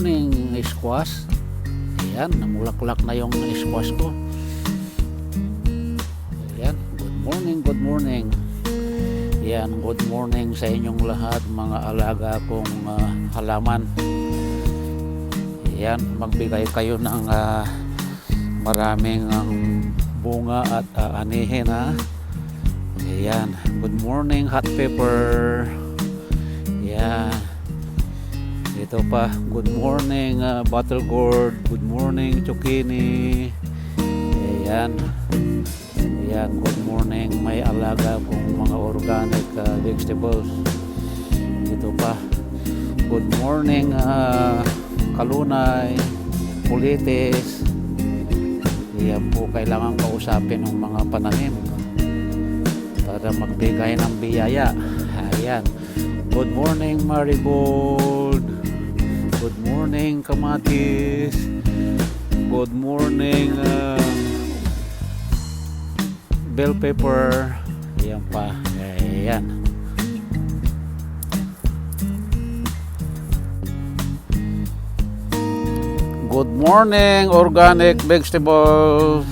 morning squash. Ayan, namulaklak na yung squash ko. Ayan, good morning, good morning. Ayan, good morning sa inyong lahat mga alaga kong halaman. Ayan, magbigay kayo ng maraming bunga at anihin ha. Ayan, good morning hot pepper. Ayan, ito pa, good morning bottle gourd, good morning zucchini. Ayan, ayan, good morning may alaga kong mga organic vegetables. Ito pa, good morning kalunay, pulitis. Ayan po, kailangan kausapin ng mga pananim para magbigay ng biyaya. Ayan, good morning marigold, good morning kamatis, good morning bell pepper. Ayan pa, ayan. Good morning organic vegetables.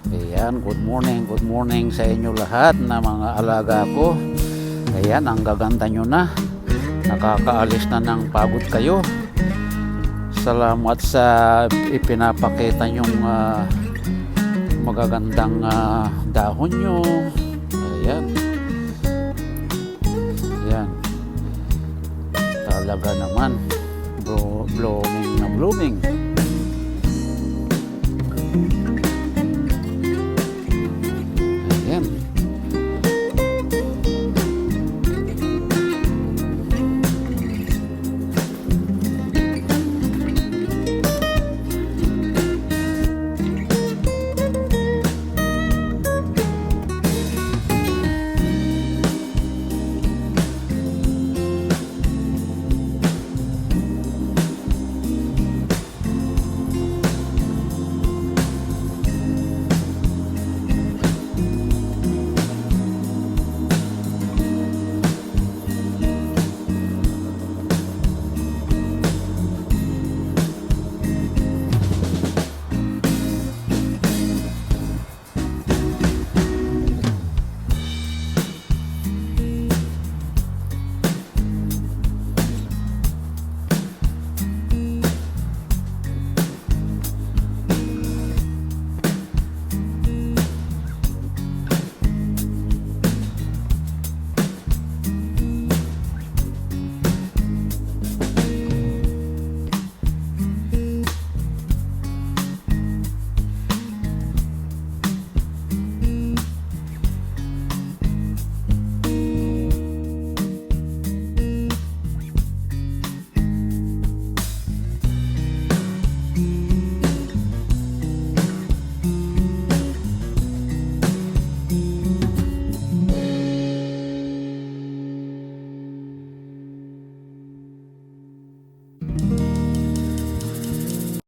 Ayan, good morning sa inyo lahat na mga alaga ko. Ayan, ang gaganda nyo na. Nakakaalis na ng pagod kayo. Salamat sa ipinapakita nyong magagandang dahon nyo. Ayan. Ayan. Talaga naman. Blooming na blooming.